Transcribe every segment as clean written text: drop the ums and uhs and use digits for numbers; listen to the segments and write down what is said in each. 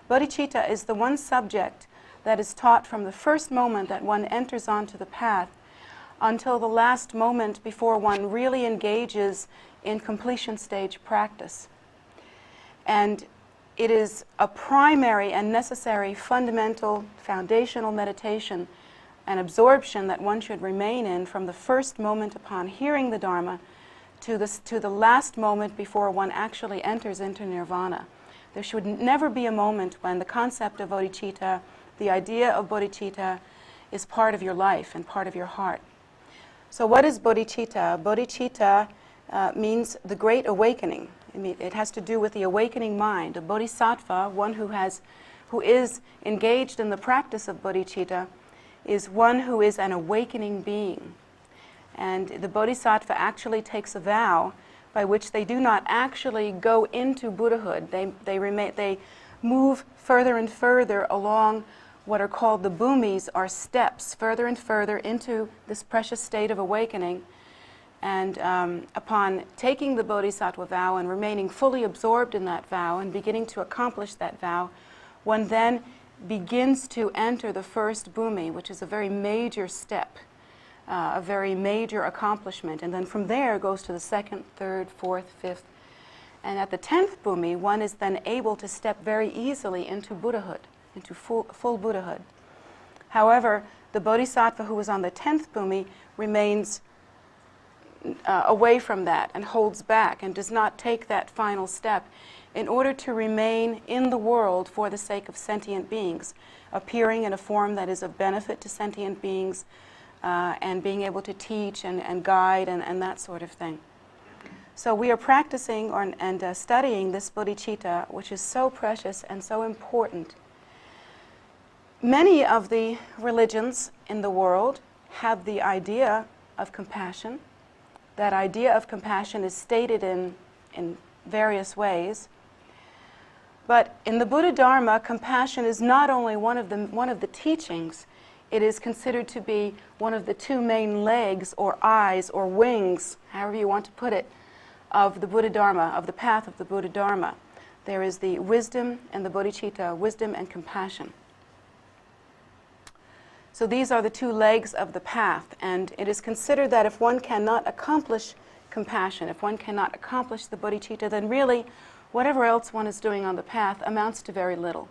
Bodhicitta is the one subject that is taught from the first moment that one enters onto the path until the last moment before one really engages in completion stage practice. And it is a primary and necessary fundamental foundational meditation and absorption that one should remain in from the first moment upon hearing the Dharma to the last moment before one actually enters into nirvana. There should never be a moment when the concept of bodhicitta, the idea of bodhicitta, is part of your life and part of your heart. So what is bodhicitta? Bodhicitta means the great awakening. I mean, it has to do with the awakening mind. A bodhisattva, one who is engaged in the practice of bodhicitta, is one who is an awakening being. And the bodhisattva actually takes a vow by which they do not actually go into Buddhahood. They move further and further along what are called the bhumis, or steps, further and further into this precious state of awakening. And upon taking the bodhisattva vow and remaining fully absorbed in that vow and beginning to accomplish that vow, one then begins to enter the first bhumi, which is a very major step, a very major accomplishment. And then from there goes to the second, third, fourth, fifth. And at the 10th bhumi, one is then able to step very easily into Buddhahood, into full Buddhahood. However, the bodhisattva who is on the 10th bhumi remains away from that and holds back and does not take that final step in order to remain in the world for the sake of sentient beings, appearing in a form that is of benefit to sentient beings, and being able to teach and guide and that sort of thing. So we are practicing and studying this bodhicitta, which is so precious and so important. Many of the religions in the world have the idea of compassion. That idea of compassion is stated in various ways. But in the Buddha Dharma, compassion is not only one of the teachings, it is considered to be one of the two main legs or eyes or wings, however you want to put it, of the Buddha Dharma, of the path of the Buddha Dharma. There is the wisdom and the bodhicitta, wisdom and compassion. So these are the two legs of the path, and it is considered that if one cannot accomplish compassion, if one cannot accomplish the bodhicitta, then really whatever else one is doing on the path amounts to very little.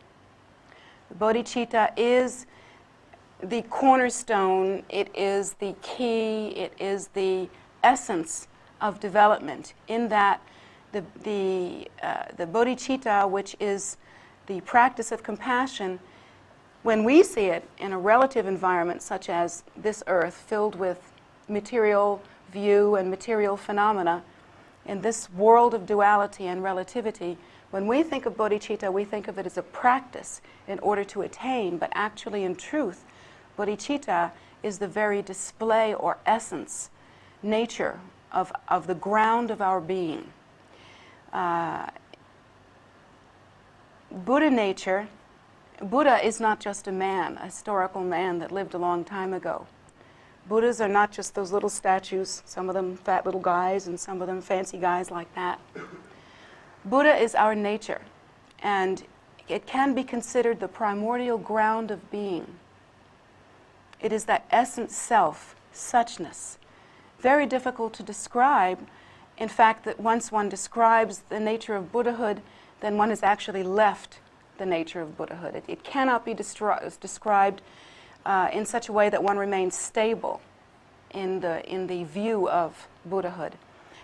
The bodhicitta is the cornerstone, it is the key, it is the essence of development, in that the bodhicitta, which is the practice of compassion, when we see it in a relative environment such as this earth, filled with material view and material phenomena, in this world of duality and relativity, when we think of bodhicitta, we think of it as a practice in order to attain, but actually in truth, bodhicitta is the very display or essence, nature of the ground of our being. Buddha nature, Buddha is not just a man, a historical man that lived a long time ago. Buddhas are not just those little statues, some of them fat little guys and some of them fancy guys like that. Buddha is our nature, and it can be considered the primordial ground of being. It is that essence self, suchness. Very difficult to describe. In fact, that once one describes the nature of Buddhahood, then one has actually left the nature of Buddhahood. It cannot be described in such a way that one remains stable in the view of Buddhahood.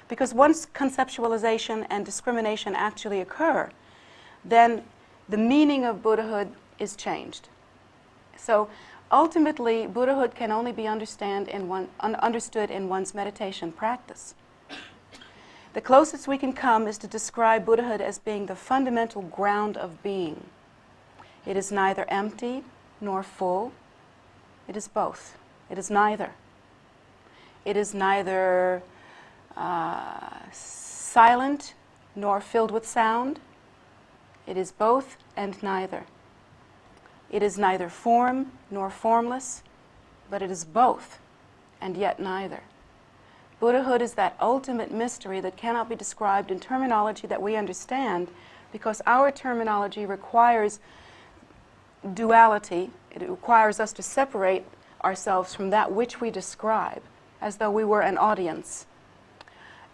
Because once conceptualization and discrimination actually occur, then the meaning of Buddhahood is changed. So ultimately, Buddhahood can only be understood in one's meditation practice. The closest we can come is to describe Buddhahood as being the fundamental ground of being. It is neither empty nor full. It is both. It is neither. It is neither silent nor filled with sound. It is both and neither. It is neither form nor formless, but it is both and yet neither. Buddhahood is that ultimate mystery that cannot be described in terminology that we understand, because our terminology requires duality. It requires us to separate ourselves from that which we describe, as though we were an audience.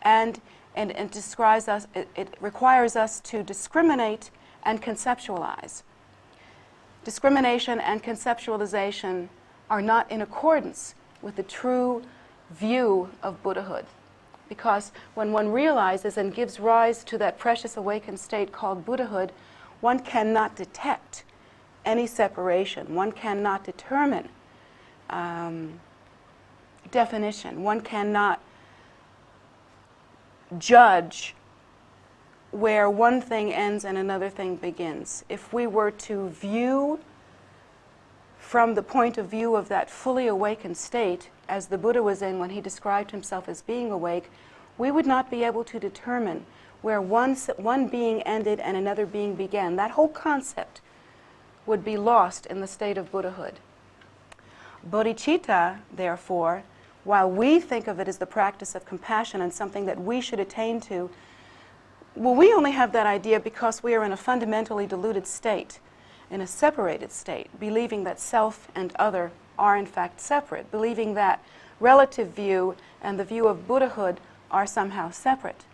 And it requires us to discriminate and conceptualize. Discrimination and conceptualization are not in accordance with the true view of Buddhahood. Because when one realizes and gives rise to that precious awakened state called Buddhahood, one cannot detect any separation. One cannot determine definition. One cannot judge where one thing ends and another thing begins. If we were to view from the point of view of that fully awakened state, as the Buddha was in when he described himself as being awake, we would not be able to determine where one being ended and another being began. That whole concept would be lost in the state of Buddhahood. Bodhicitta, therefore, while we think of it as the practice of compassion and something that we should attain to, well, we only have that idea because we are in a fundamentally deluded state, in a separated state, believing that self and other are in fact separate, believing that relative view and the view of Buddhahood are somehow separate.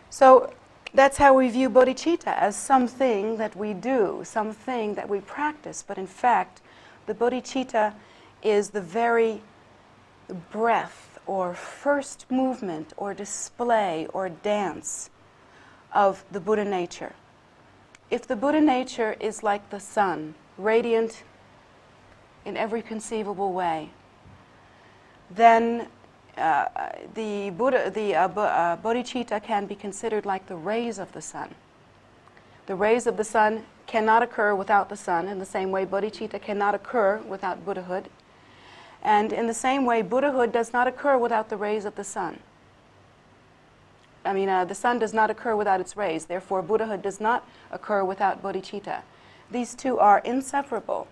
So that's how we view bodhicitta, as something that we do, something that we practice. But in fact, the bodhicitta is the very breath or first movement or display or dance of the Buddha nature. If the Buddha nature is like the sun, radiant in every conceivable way, then the bodhicitta can be considered like the rays of the sun. The rays of the sun cannot occur without the sun. In the same way, bodhicitta cannot occur without Buddhahood. And in the same way, Buddhahood does not occur without the rays of the sun. The sun does not occur without its rays. Therefore, Buddhahood does not occur without bodhicitta. These two are inseparable.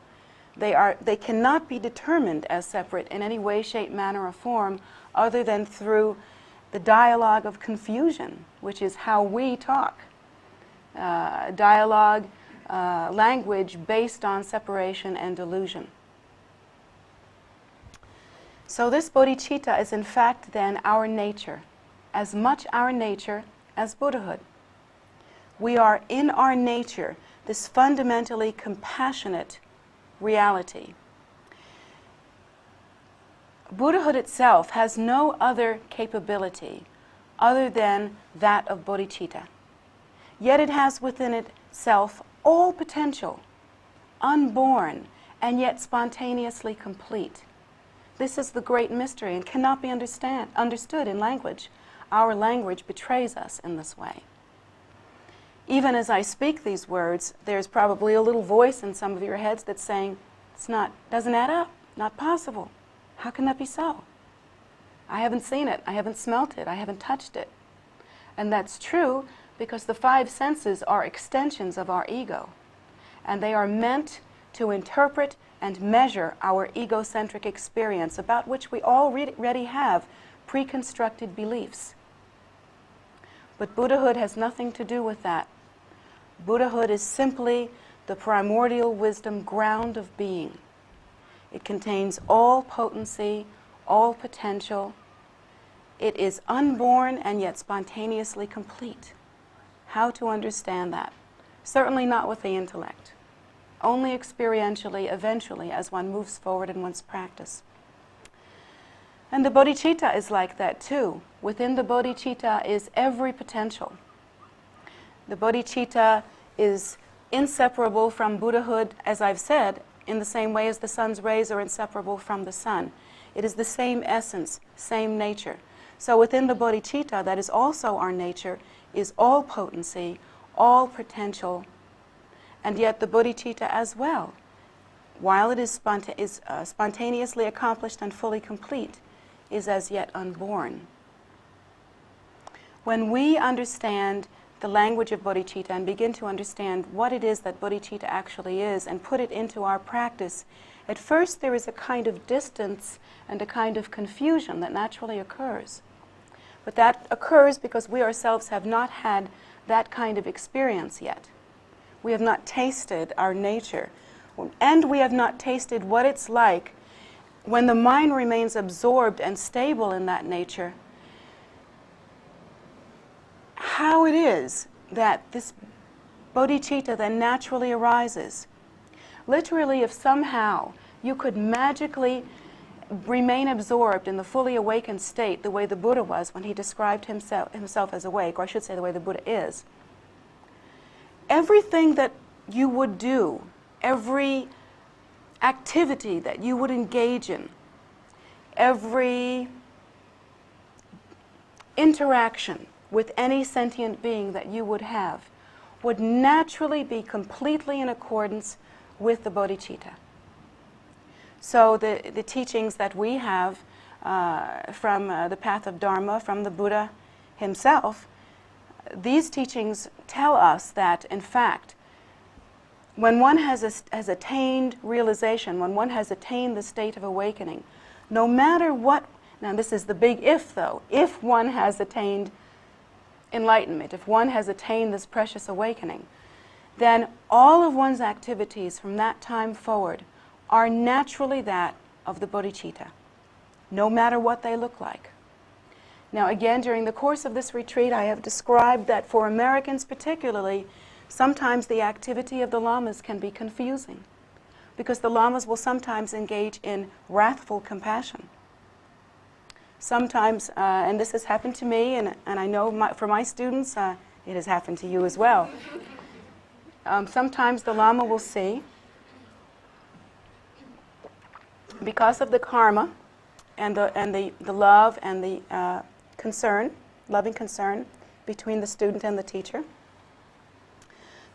They cannot be determined as separate in any way, shape, manner, or form other than through the dialogue of confusion, which is how we talk. Dialogue, language based on separation and delusion. So this bodhicitta is in fact then our nature, as much our nature as Buddhahood. We are in our nature this fundamentally compassionate reality. Buddhahood itself has no other capability other than that of bodhicitta. Yet it has within itself all potential, unborn, and yet spontaneously complete. This is the great mystery and cannot be understood in language. Our language betrays us in this way. Even as I speak these words, there's probably a little voice in some of your heads that's saying, doesn't add up, not possible. How can that be so? I haven't seen it, I haven't smelt it, I haven't touched it. And that's true because the five senses are extensions of our ego. And they are meant to interpret and measure our egocentric experience, about which we already have preconstructed beliefs. But Buddhahood has nothing to do with that. Buddhahood is simply the primordial wisdom ground of being. It contains all potency, all potential. It is unborn and yet spontaneously complete. How to understand that? Certainly not with the intellect. Only experientially, eventually, as one moves forward in one's practice. And the bodhicitta is like that too. Within the bodhicitta is every potential. The bodhicitta is inseparable from Buddhahood, as I've said, in the same way as the sun's rays are inseparable from the sun. It is the same essence, same nature. So within the bodhicitta, that is also our nature, is all potency, all potential, and yet the bodhicitta as well, while it is spontaneously accomplished and fully complete, is as yet unborn. When we understand the language of bodhicitta and begin to understand what it is that bodhicitta actually is and put it into our practice, at first there is a kind of distance and a kind of confusion that naturally occurs. But that occurs because we ourselves have not had that kind of experience yet. We have not tasted our nature, and we have not tasted what it's like when the mind remains absorbed and stable in that nature, how it is that this bodhicitta then naturally arises. Literally, if somehow you could magically remain absorbed in the fully awakened state the way the Buddha was when he described himself as awake, or I should say the way the Buddha is, everything that you would do, every activity that you would engage in, every interaction with any sentient being that you would have, would naturally be completely in accordance with the bodhicitta. So the teachings that we have from the path of Dharma, from the Buddha himself, these teachings tell us that, in fact, when one has attained realization, when one has attained the state of awakening, no matter what, now this is the big if though, if one has attained enlightenment, if one has attained this precious awakening, then all of one's activities from that time forward are naturally that of the bodhicitta, no matter what they look like. Now again, during the course of this retreat, I have described that for Americans particularly, sometimes the activity of the lamas can be confusing, because the lamas will sometimes engage in wrathful compassion. Sometimes, and this has happened to me, and I know for my students, it has happened to you as well. Sometimes the lama will see, because of the karma and the love and the concern, loving concern between the student and the teacher,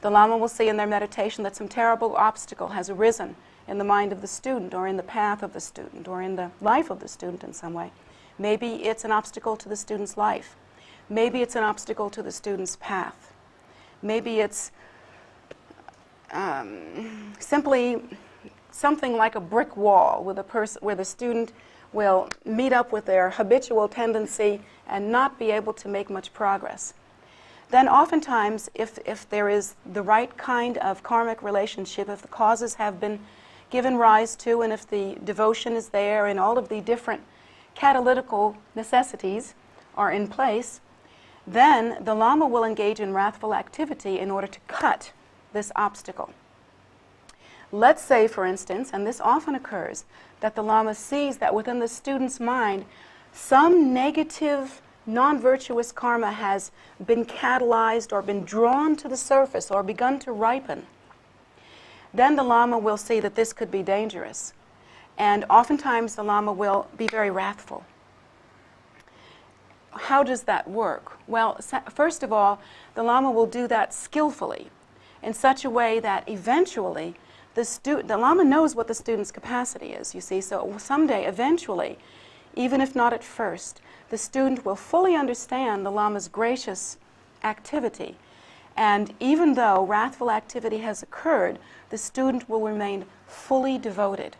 the lama will see in their meditation that some terrible obstacle has arisen in the mind of the student, or in the path of the student, or in the life of the student in some way. Maybe it's an obstacle to the student's life. Maybe it's an obstacle to the student's path. Maybe it's simply something like a brick wall with where the student will meet up with their habitual tendency and not be able to make much progress. Then oftentimes, if there is the right kind of karmic relationship, if the causes have been given rise to, and if the devotion is there, and all of the different catalytical necessities are in place, then the lama will engage in wrathful activity in order to cut this obstacle. Let's say, for instance, and this often occurs, that the lama sees that within the student's mind some negative, non-virtuous karma has been catalyzed or been drawn to the surface or begun to ripen. Then the lama will see that this could be dangerous. And oftentimes the lama will be very wrathful. How does that work? Well, first of all, the lama will do that skillfully, in such a way that eventually the lama knows what the student's capacity is, you see. So someday, eventually, even if not at first, the student will fully understand the lama's gracious activity. And even though wrathful activity has occurred, the student will remain fully devoted,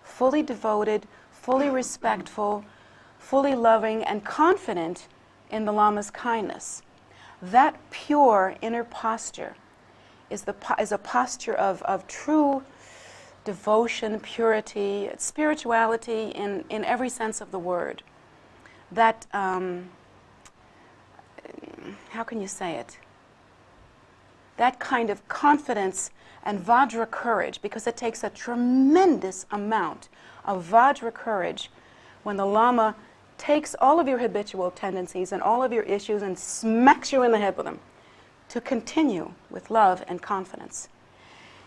fully respectful, fully loving, and confident in the lama's kindness. That pure inner posture is a posture of true devotion, purity, spirituality in every sense of the word. That, how can you say it? That kind of confidence and Vajra courage, because it takes a tremendous amount of Vajra courage when the Lama takes all of your habitual tendencies and all of your issues and smacks you in the head with them, to continue with love and confidence.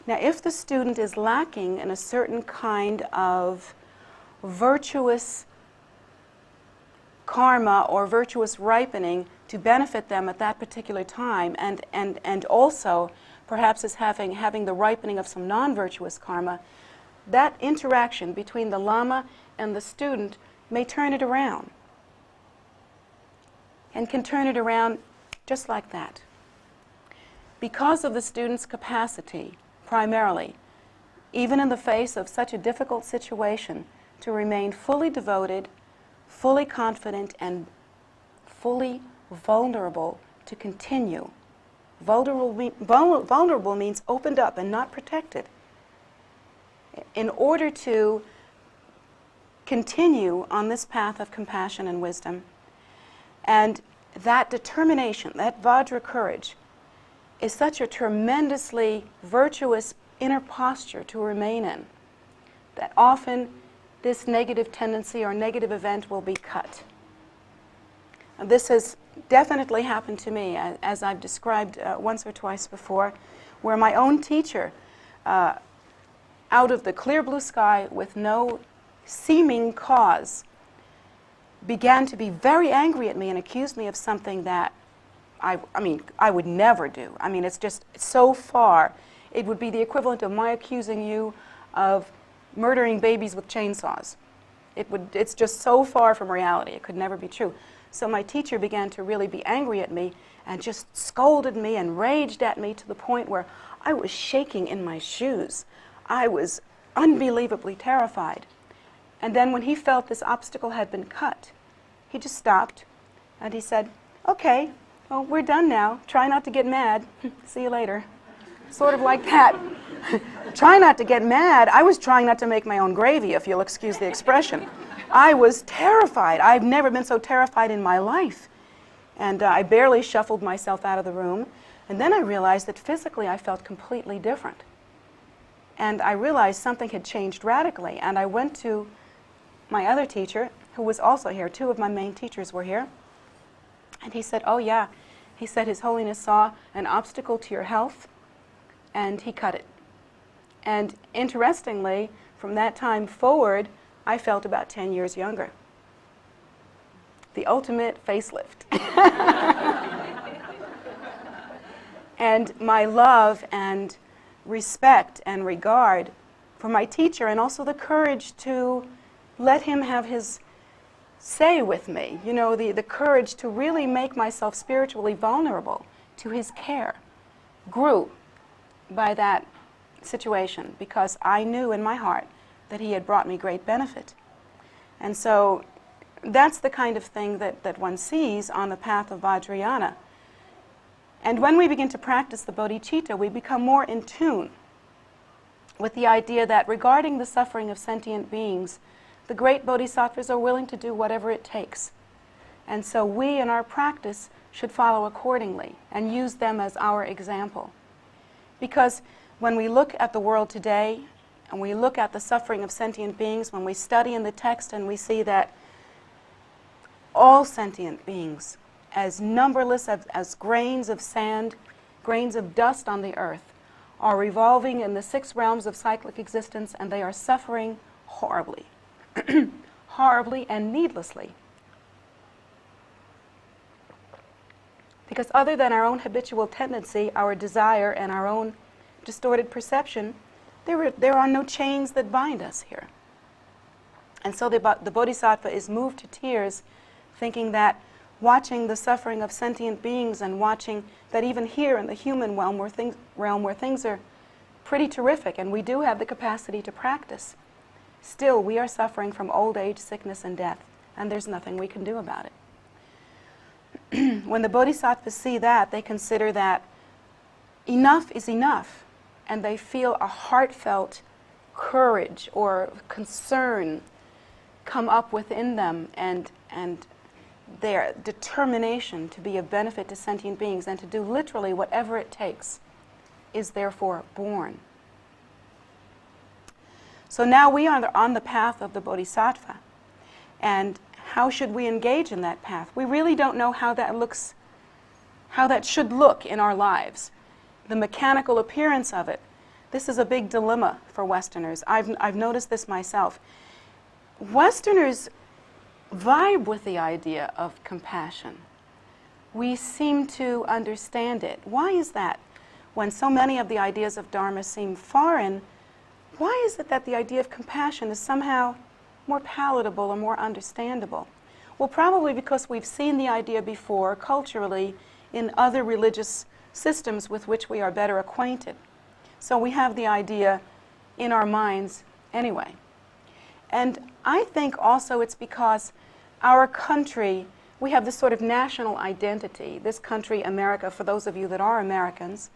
Now, if the student is lacking in a certain kind of virtuous karma or virtuous ripening to benefit them at that particular time, and also perhaps is having the ripening of some non-virtuous karma, that interaction between the Lama and the student may turn it around, and can turn it around just like that. Because of the student's capacity, primarily, even in the face of such a difficult situation, to remain fully devoted, fully confident, and fully vulnerable to continue. Vulnerable means opened up and not protected. In order to continue on this path of compassion and wisdom, and that determination, that Vajra courage, is such a tremendously virtuous inner posture to remain in, that often this negative tendency or negative event will be cut. And this has definitely happened to me, as I've described once or twice before, where my own teacher, out of the clear blue sky with no seeming cause, began to be very angry at me and accused me of something that I would never do. I mean, it's just so far. It would be the equivalent of my accusing you of murdering babies with chainsaws. It's just so far from reality. It could never be true. So my teacher began to really be angry at me and just scolded me and raged at me to the point where I was shaking in my shoes. I was unbelievably terrified. And then when he felt this obstacle had been cut, he just stopped and he said, "Okay, well, we're done now. Try not to get mad. See you later." Sort of like that. Try not to get mad. I was trying not to make my own gravy, if you'll excuse the expression. I was terrified. I've never been so terrified in my life. And I barely shuffled myself out of the room. And then I realized that physically I felt completely different. And I realized something had changed radically. And I went to my other teacher, who was also here. Two of my main teachers were here. And he said, "Oh yeah." He said, "His Holiness saw an obstacle to your health, and he cut it." And interestingly, from that time forward, I felt about 10 years younger. The ultimate facelift. And my love and respect and regard for my teacher, and also the courage to let him have his say with me, you know, the courage to really make myself spiritually vulnerable to his care, grew by that situation, because I knew in my heart that he had brought me great benefit. And so that's the kind of thing that one sees on the path of Vajrayana. And when we begin to practice the Bodhicitta, we become more in tune with the idea that regarding the suffering of sentient beings, the great bodhisattvas are willing to do whatever it takes. And so we in our practice should follow accordingly and use them as our example. Because when we look at the world today and we look at the suffering of sentient beings, when we study in the text and we see that all sentient beings, as numberless as grains of sand, grains of dust on the earth, are revolving in the 6 realms of cyclic existence, and they are suffering horribly. Horribly and needlessly. Because other than our own habitual tendency, our desire, and our own distorted perception, there are no chains that bind us here. And so the Bodhisattva is moved to tears, thinking that watching the suffering of sentient beings and watching that even here in the human realm where things are pretty terrific and we do have the capacity to practice, still we are suffering from old age, sickness, and death, and there's nothing we can do about it. When the Bodhisattvas see that, they consider that enough is enough, and they feel a heartfelt courage or concern come up within them, and their determination to be of benefit to sentient beings and to do literally whatever it takes is therefore born. So now we are on the path of the Bodhisattva. And how should we engage in that path? We really don't know how that looks, how that should look in our lives. The mechanical appearance of it. This is a big dilemma for Westerners. I've noticed this myself. Westerners vibe with the idea of compassion. We seem to understand it. Why is that? When so many of the ideas of Dharma seem foreign, why is it that the idea of compassion is somehow more palatable or more understandable? Well, probably because we've seen the idea before culturally in other religious systems with which we are better acquainted. So we have the idea in our minds anyway. And I think also it's because our country we have this sort of national identity. This country, America, for those of you that are Americans,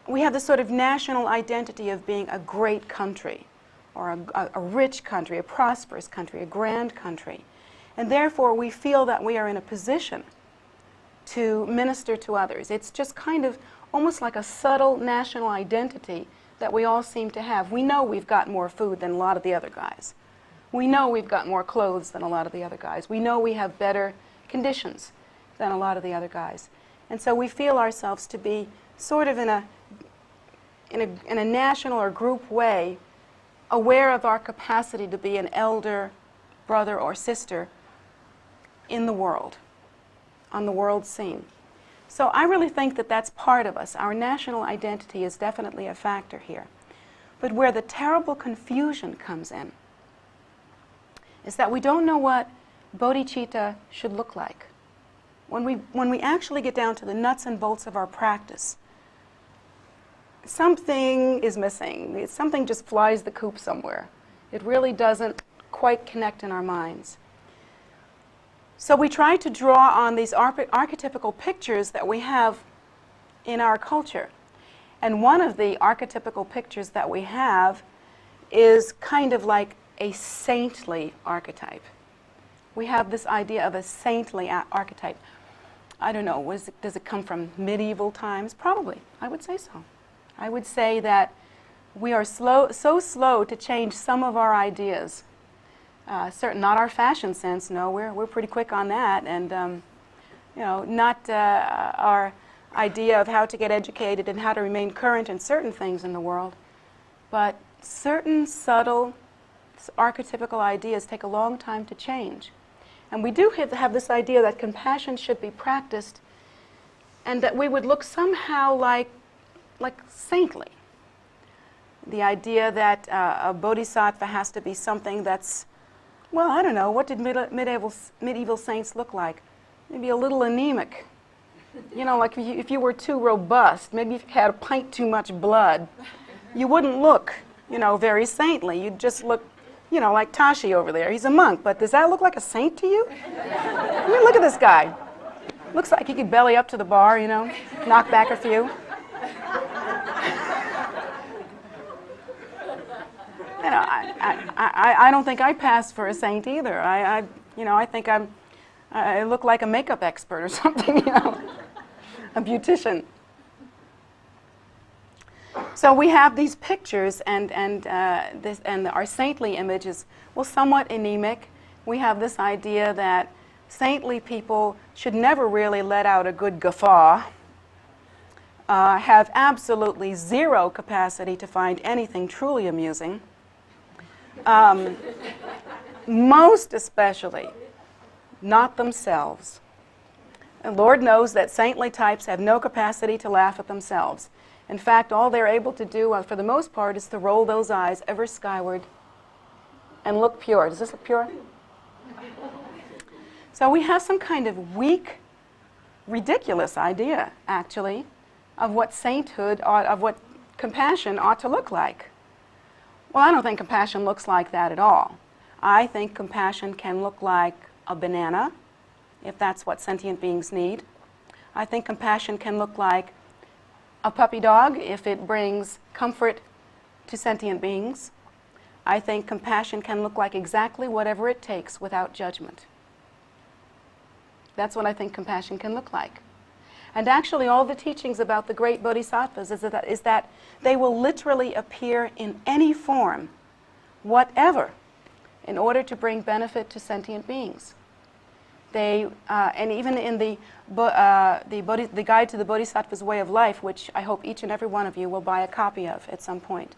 we have this sort of national identity of being a great country, or a rich country, a prosperous country, a grand country. And therefore, we feel that we are in a position to minister to others. It's just kind of almost like a subtle national identity that we all seem to have. We know we've got more food than a lot of the other guys. We know we've got more clothes than a lot of the other guys. We know we have better conditions than a lot of the other guys. And so we feel ourselves to be sort of in a national or group way aware of our capacity to be an elder brother or sister in the world, on the world scene. So I really think that that's part of us. Our national identity is definitely a factor here. But where the terrible confusion comes in is that we don't know what bodhicitta should look like. When we actually get down to the nuts and bolts of our practice, something is missing. Something just flies the coop somewhere. It really doesn't quite connect in our minds. So we try to draw on these archetypical pictures that we have in our culture. And one of the archetypical pictures that we have is kind of like a saintly archetype. We have this idea of a saintly archetype. I don't know, does it come from medieval times? Probably, I would say so. I would say that we are so slow to change some of our ideas. Not our fashion sense, no, we're pretty quick on that, and not our idea of how to get educated and how to remain current in certain things in the world, but certain subtle archetypical ideas take a long time to change. And we do have this idea that compassion should be practiced and that we would look somehow like saintly. The idea that a bodhisattva has to be something that's, well, I don't know, what did medieval saints look like? Maybe a little anemic. You know, like if you were too robust, maybe if you had a pint too much blood, you wouldn't look, very saintly. You'd just look, like Tashi over there. He's a monk, but does that look like a saint to you? I mean, look at this guy. Looks like he could belly up to the bar, knock back a few. I don't think I pass for a saint either. I think I look like a makeup expert or something, a beautician. So we have these pictures, and our saintly image is, well, somewhat anemic. We have this idea that saintly people should never really let out a good guffaw, have absolutely zero capacity to find anything truly amusing. Most especially, not themselves. And Lord knows that saintly types have no capacity to laugh at themselves. In fact, all they're able to do, for the most part, is to roll those eyes ever skyward and look pure. Does this look pure? So we have some kind of weak, ridiculous idea, actually, of what sainthood, of what compassion ought to look like. Well, I don't think compassion looks like that at all. I think compassion can look like a banana, if that's what sentient beings need. I think compassion can look like a puppy dog, if it brings comfort to sentient beings. I think compassion can look like exactly whatever it takes without judgment. That's what I think compassion can look like. And actually, all the teachings about the great bodhisattvas is that they will literally appear in any form, whatever, in order to bring benefit to sentient beings. And even in the Guide to the Bodhisattva's Way of Life, which I hope each and every one of you will buy a copy of at some point.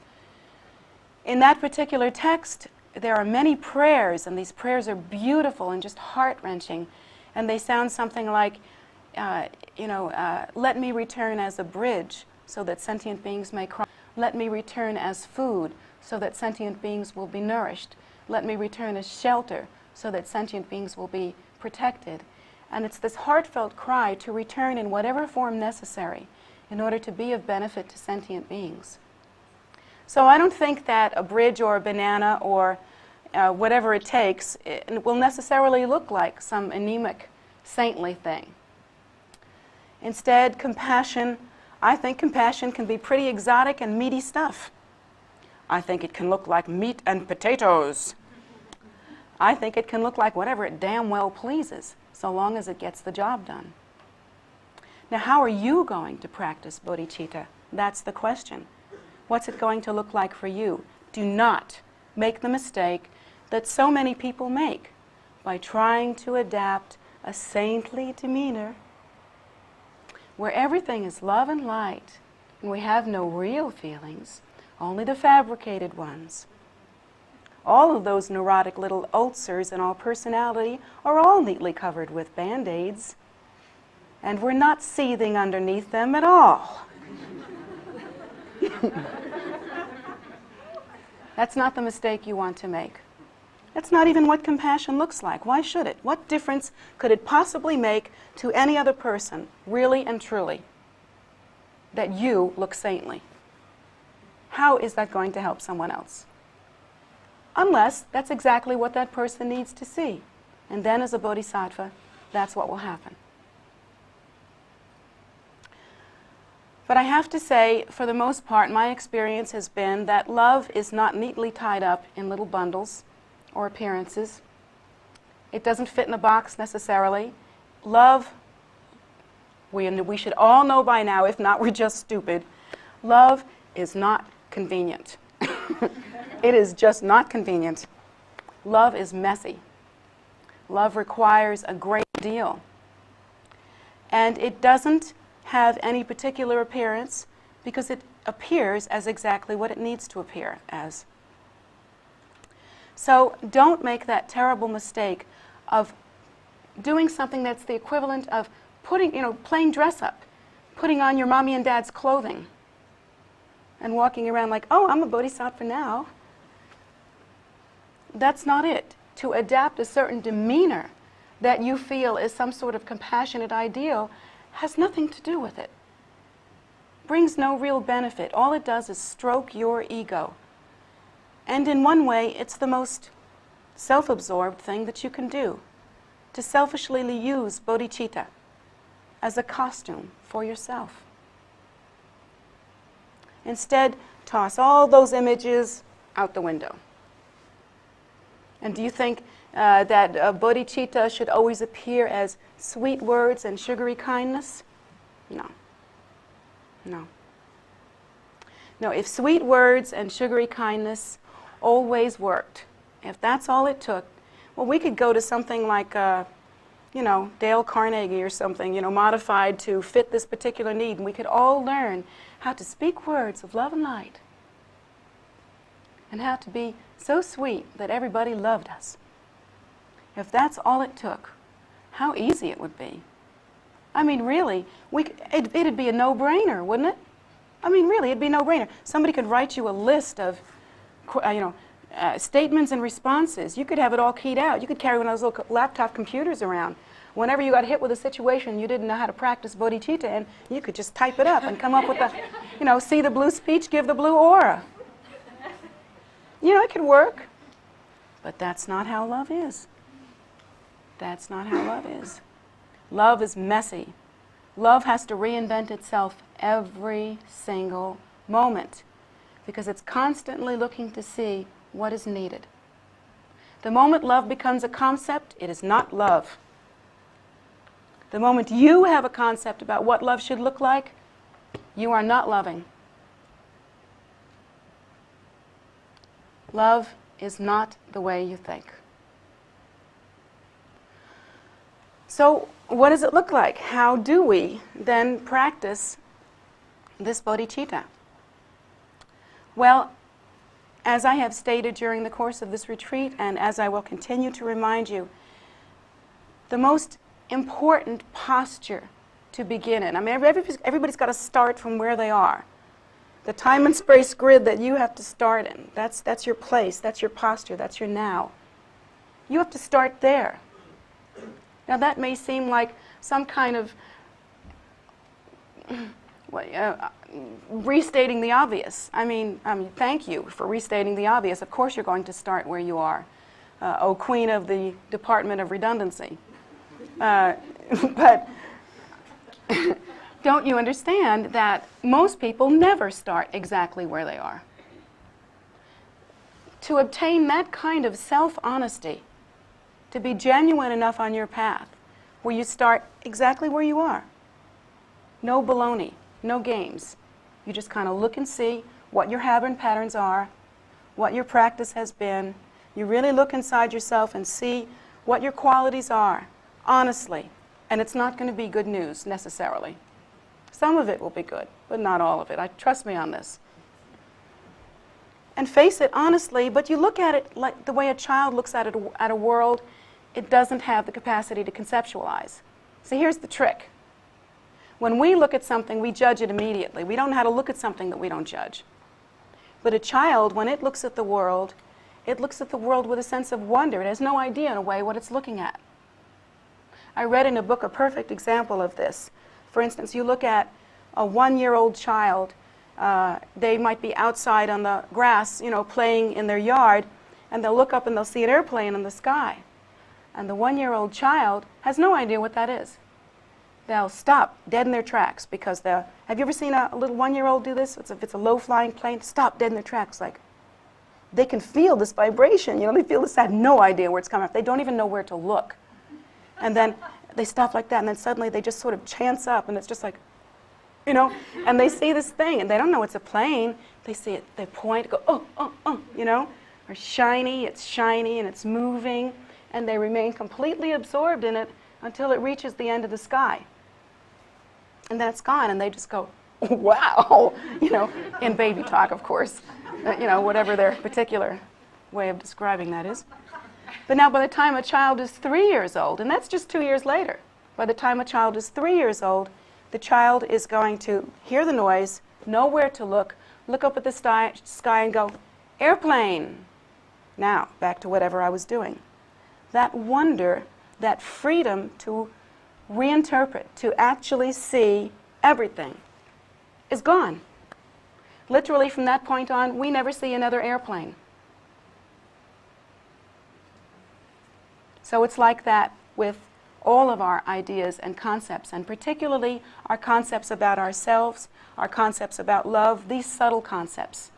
In that particular text, there are many prayers, and these prayers are beautiful and just heart-wrenching. And they sound something like, let me return as a bridge so that sentient beings may cross. Let me return as food so that sentient beings will be nourished. Let me return as shelter so that sentient beings will be protected. And it's this heartfelt cry to return in whatever form necessary in order to be of benefit to sentient beings. So I don't think that a bridge or a banana or whatever it takes, it will necessarily look like some anemic, saintly thing. Instead, compassion, I think compassion can be pretty exotic and meaty stuff. I think it can look like meat and potatoes. I think it can look like whatever it damn well pleases, so long as it gets the job done. Now, how are you going to practice bodhicitta? That's the question. What's it going to look like for you? Do not make the mistake that so many people make by trying to adapt a saintly demeanor where everything is love and light and we have no real feelings, only the fabricated ones. All of those neurotic little ulcers in our personality are all neatly covered with Band-Aids, and we're not seething underneath them at all. That's not the mistake you want to make. That's not even what compassion looks like. Why should it? What difference could it possibly make to any other person, really and truly, that you look saintly? How is that going to help someone else? Unless that's exactly what that person needs to see. And then as a bodhisattva, that's what will happen. But I have to say, for the most part, my experience has been that love is not neatly tied up in little bundles or appearances. It doesn't fit in a box necessarily. Love, we should all know by now, if not we're just stupid, love is not convenient. It is just not convenient. Love is messy. Love requires a great deal. And it doesn't have any particular appearance because it appears as exactly what it needs to appear as. So don't make that terrible mistake of doing something that's the equivalent of playing dress up, putting on your mommy and dad's clothing and walking around like, oh, I'm a bodhisattva now. That's not it. To adapt a certain demeanor that you feel is some sort of compassionate ideal has nothing to do with it. Brings no real benefit. All it does is stroke your ego. And in one way, it's the most self-absorbed thing that you can do, to selfishly use bodhicitta as a costume for yourself. Instead, toss all those images out the window. And do you think that bodhicitta should always appear as sweet words and sugary kindness? No. No. No, if sweet words and sugary kindness always worked, if that's all it took, well, we could go to something like, Dale Carnegie or something, modified to fit this particular need, and we could all learn how to speak words of love and light and how to be so sweet that everybody loved us. If that's all it took, how easy it would be. I mean, really, it'd be a no-brainer, wouldn't it? I mean, really, it'd be a no-brainer. Somebody could write you a list of, statements and responses. You could have it all keyed out. You could carry one of those little laptop computers around. Whenever you got hit with a situation you didn't know how to practice bodhicitta, and you could just type it up and come up with the, see the blue speech, give the blue aura. It could work. But that's not how love is. That's not how love is. Love is messy. Love has to reinvent itself every single moment because it's constantly looking to see what is needed. The moment love becomes a concept, it is not love. The moment you have a concept about what love should look like, you are not loving. Love is not the way you think. So what does it look like? How do we then practice this bodhicitta? Well, as I have stated during the course of this retreat, and as I will continue to remind you, the most important posture to begin in. I mean, everybody's got to start from where they are. The time and space grid that you have to start in, that's your place, that's your posture, that's your now. You have to start there. Now that may seem like some kind of restating the obvious. I mean, thank you for restating the obvious. Of course you're going to start where you are. oh, queen of the Department of Redundancy. But don't you understand that most people never start exactly where they are? To obtain that kind of self-honesty, to be genuine enough on your path, where you start exactly where you are. No baloney, no games. You just kind of look and see what your habit and patterns are, what your practice has been. You really look inside yourself and see what your qualities are, honestly. And it's not going to be good news, necessarily. Some of it will be good, but not all of it. Trust me on this. And face it honestly, but you look at it like the way a child looks at a world it doesn't have the capacity to conceptualize. So here's the trick. When we look at something, we judge it immediately. We don't know how to look at something that we don't judge. But a child, when it looks at the world with a sense of wonder. It has no idea, in a way, what it's looking at. I read in a book a perfect example of this. For instance, you look at a 1-year-old child. They might be outside on the grass, playing in their yard, and they'll look up and they'll see an airplane in the sky. And the 1-year-old child has no idea what that is. They'll stop dead in their tracks because have you ever seen a little 1-year-old do this? If it's a low-flying plane, stop dead in their tracks. Like, they can feel this vibration. They feel this. They have no idea where it's coming from. They don't even know where to look. And then they stop like that, and then suddenly they just sort of chance up, and it's just like, and they see this thing, and they don't know it's a plane. They see it, they point, go, oh, or shiny, and it's moving, and they remain completely absorbed in it until it reaches the end of the sky. And then it's gone, and they just go, wow, in baby talk, of course, whatever their particular way of describing that is. But now by the time a child is 3 years old, and that's just 2 years later, by the time a child is 3 years old, the child is going to hear the noise, know where to look up at the sky and go, airplane. Now, back to whatever I was doing. That wonder, that freedom to reinterpret, to actually see everything, is gone. Literally, from that point on, we never see another airplane. So it's like that with all of our ideas and concepts, and particularly our concepts about ourselves, our concepts about love, these subtle concepts.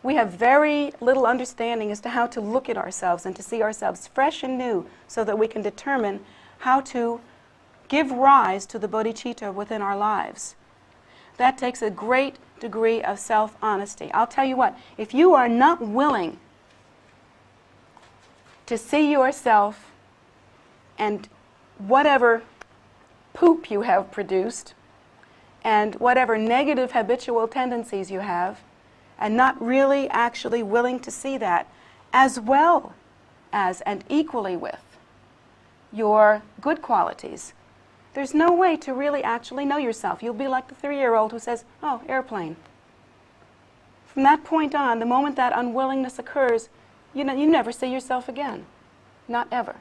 We have very little understanding as to how to look at ourselves and to see ourselves fresh and new so that we can determine how to give rise to the bodhicitta within our lives. That takes a great degree of self-honesty. I'll tell you what, if you are not willing to see yourself and whatever poop you have produced and whatever negative habitual tendencies you have, and not really actually willing to see that, as well as and equally with your good qualities, there's no way to really actually know yourself. You'll be like the 3-year-old who says, oh, airplane. From that point on, the moment that unwillingness occurs, you never see yourself again. Not ever.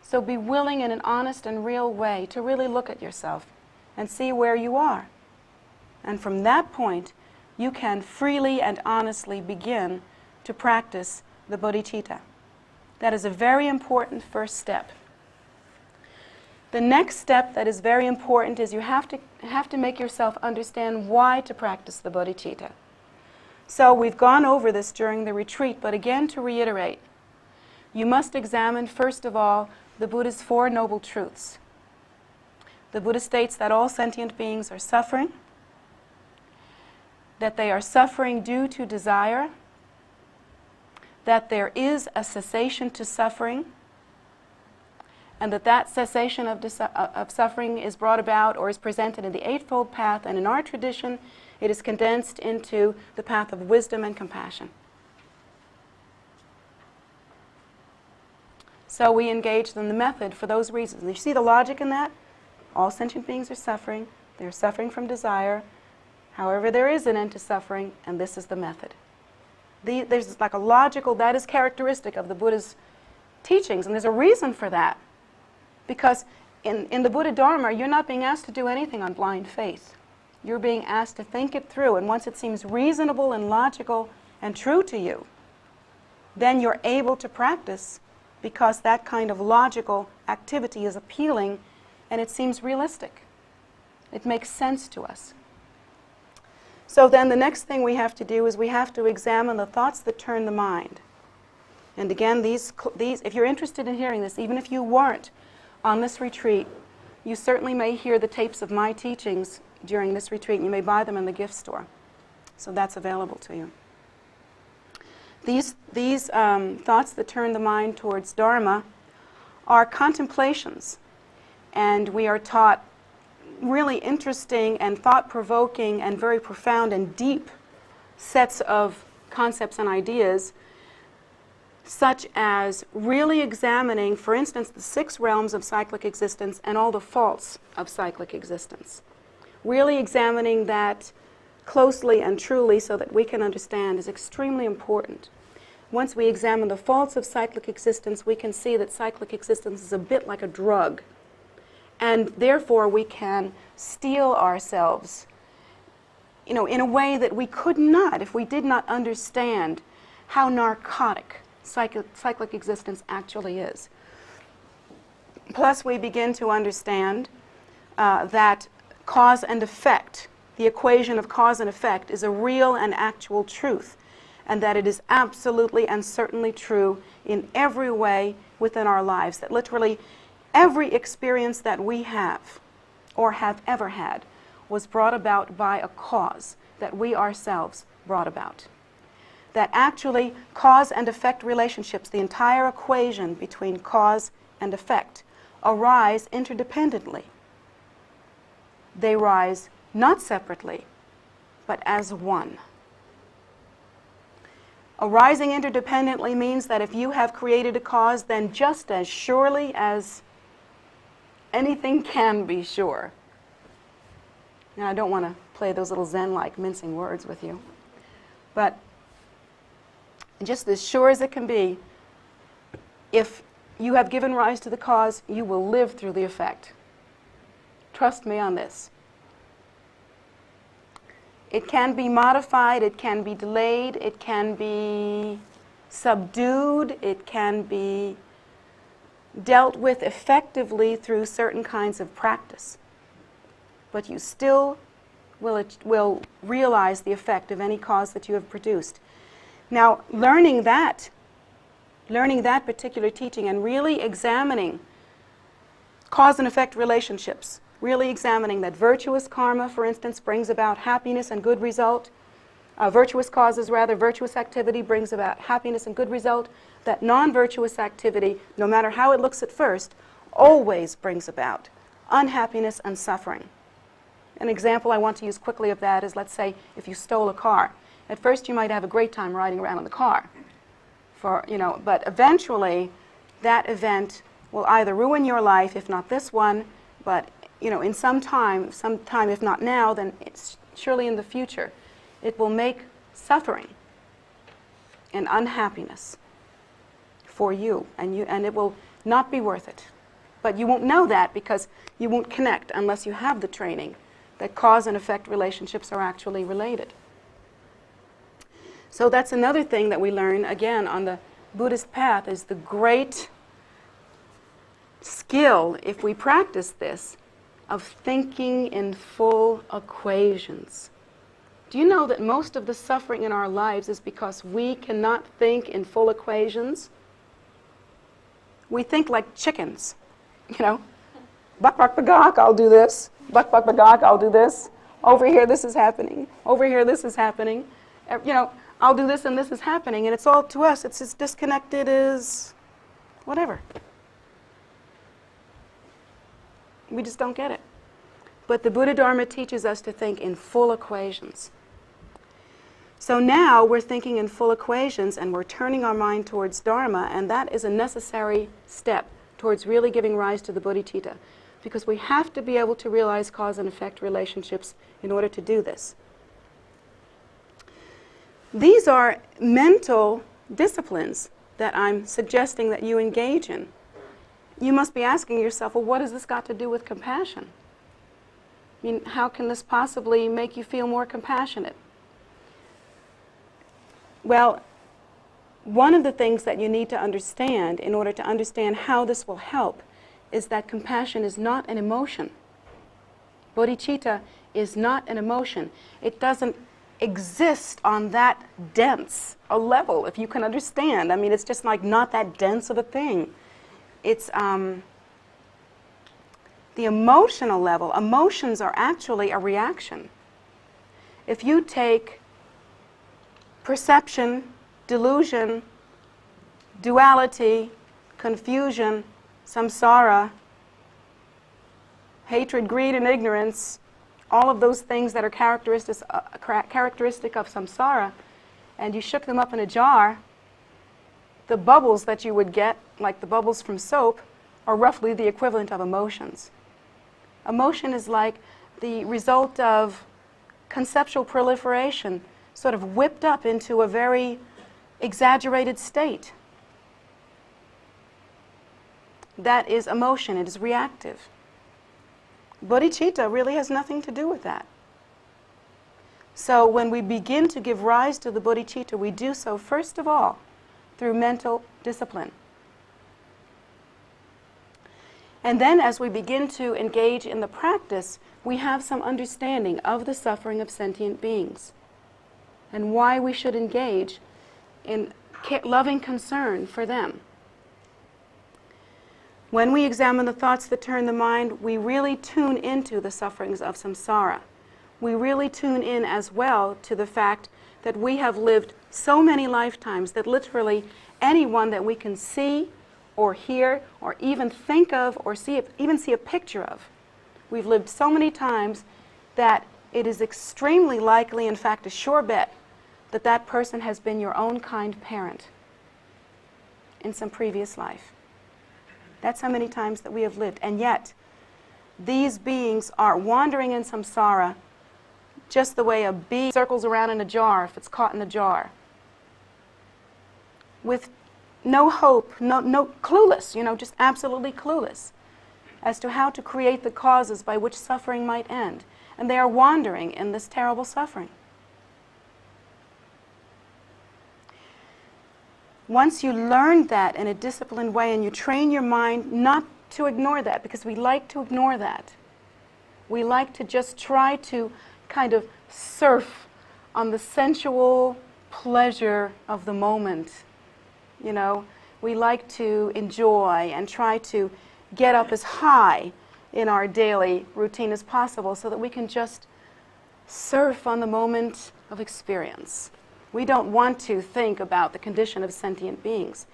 So be willing in an honest and real way to really look at yourself and see where you are. And from that point, you can freely and honestly begin to practice the bodhicitta. That is a very important first step. The next step that is very important is you have to make yourself understand why to practice the bodhicitta. So we've gone over this during the retreat, but again to reiterate, you must examine first of all the Buddha's 4 noble truths. The Buddha states that all sentient beings are suffering, that they are suffering due to desire, that there is a cessation to suffering, and that cessation of suffering is brought about or is presented in the Eightfold Path, and in our tradition it is condensed into the path of wisdom and compassion. So we engaged in the method for those reasons. And you see the logic in that? All sentient beings are suffering. They're suffering from desire. However, there is an end to suffering, and this is the method. There's like a logical, that is characteristic of the Buddha's teachings, and there's a reason for that. Because in the Buddha Dharma, you're not being asked to do anything on blind faith. You're being asked to think it through, and once it seems reasonable and logical and true to you, then you're able to practice because that kind of logical activity is appealing and it seems realistic. It makes sense to us. So then the next thing we have to do is we have to examine the thoughts that turn the mind. And again, these, if you're interested in hearing this, even if you weren't on this retreat, you certainly may hear the tapes of my teachings during this retreat, and you may buy them in the gift store. So that's available to you. These thoughts that turn the mind towards Dharma are contemplations, and we are taught really interesting and thought-provoking and very profound and deep sets of concepts and ideas, such as really examining, for instance, the 6 realms of cyclic existence and all the faults of cyclic existence. Really examining that closely and truly so that we can understand is extremely important. Once we examine the faults of cyclic existence, we can see that cyclic existence is a bit like a drug. And therefore, we can steel ourselves, in a way that we could not if we did not understand how narcotic cyclic existence actually is. Plus, we begin to understand that cause and effect, the equation of cause and effect, is a real and actual truth, and that it is absolutely and certainly true in every way within our lives, that literally every experience that we have or have ever had was brought about by a cause that we ourselves brought about. That actually cause and effect relationships, the entire equation between cause and effect, arise interdependently. They rise not separately, but as one. Arising interdependently means that if you have created a cause, then just as surely as anything can be sure. Now, I don't want to play those little Zen-like mincing words with you, but just as sure as it can be, if you have given rise to the cause, you will live through the effect. Trust me on this. It can be modified, it can be delayed, it can be subdued, it can be dealt with effectively through certain kinds of practice. But you still will realize the effect of any cause that you have produced. Now, learning that particular teaching and really examining cause and effect relationships, really examining that virtuous karma, for instance, brings about happiness and good result. Virtuous causes, rather, virtuous activity brings about happiness and good result. That non-virtuous activity, no matter how it looks at first, always brings about unhappiness and suffering. An example I want to use quickly of that is, let's say, if you stole a car. At first you might have a great time riding around in the car, but eventually that event will either ruin your life, if not this one, but in some time, if not now, then it's surely in the future, it will make suffering and unhappiness for you, and it will not be worth it. But you won't know that because you won't connect unless you have the training that cause and effect relationships are actually related. So that's another thing that we learn, again, on the Buddhist path, is the great skill, if we practice this, of thinking in full equations. Do you know that most of the suffering in our lives is because we cannot think in full equations? We think like chickens, Buck, buck, bagok, I'll do this. Buck, buck, bagok, I'll do this. Over here, this is happening. Over here, this is happening. I'll do this and this is happening. And it's all to us. It's as disconnected as whatever. We just don't get it. But the Buddha Dharma teaches us to think in full equations. So now we're thinking in full equations and we're turning our mind towards Dharma, and that is a necessary step towards really giving rise to the Bodhicitta, because we have to be able to realize cause and effect relationships in order to do this. These are mental disciplines that I'm suggesting that you engage in. You must be asking yourself, well, what has this got to do with compassion? I mean, how can this possibly make you feel more compassionate? Well, one of the things that you need to understand in order to understand how this will help is that compassion is not an emotion. Bodhicitta is not an emotion. It doesn't exist on that dense a level, if you can understand. I mean, it's just like not that dense of a thing. It's the emotional level. Emotions are actually a reaction. If you take perception, delusion, duality, confusion, samsara, hatred, greed, and ignorance, all of those things that are characteristic of samsara, and you shook them up in a jar, the bubbles that you would get, like the bubbles from soap, are roughly the equivalent of emotions. Emotion is like the result of conceptual proliferation, sort of whipped up into a very exaggerated state. That is emotion. It is reactive. Bodhicitta really has nothing to do with that. So when we begin to give rise to the bodhicitta, we do so first of all through mental discipline. And then as we begin to engage in the practice, we have some understanding of the suffering of sentient beings and why we should engage in loving concern for them. When we examine the thoughts that turn the mind, we really tune into the sufferings of samsara. We really tune in as well to the fact that we have lived so many lifetimes that literally anyone that we can see or hear or even think of or even see a picture of, we've lived so many times that it is extremely likely, in fact a sure bet, that that person has been your own kind parent in some previous life. That's how many times that we have lived. And yet, these beings are wandering in samsara just the way a bee circles around in a jar if it's caught in a jar. With no hope, no clueless, just absolutely clueless as to how to create the causes by which suffering might end. And they are wandering in this terrible suffering. Once you learn that in a disciplined way and you train your mind not to ignore that, because we like to ignore that. We like to just try to kind of surf on the sensual pleasure of the moment. We like to enjoy and try to get up as high in our daily routine as possible so that we can just surf on the moment of experience. We don't want to think about the condition of sentient beings.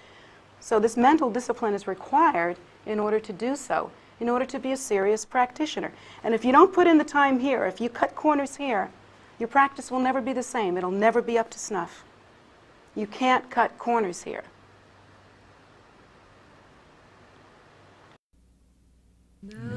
So this mental discipline is required in order to do so, in order to be a serious practitioner. And if you don't put in the time here, if you cut corners here, your practice will never be the same. It'll never be up to snuff. You can't cut corners here. No.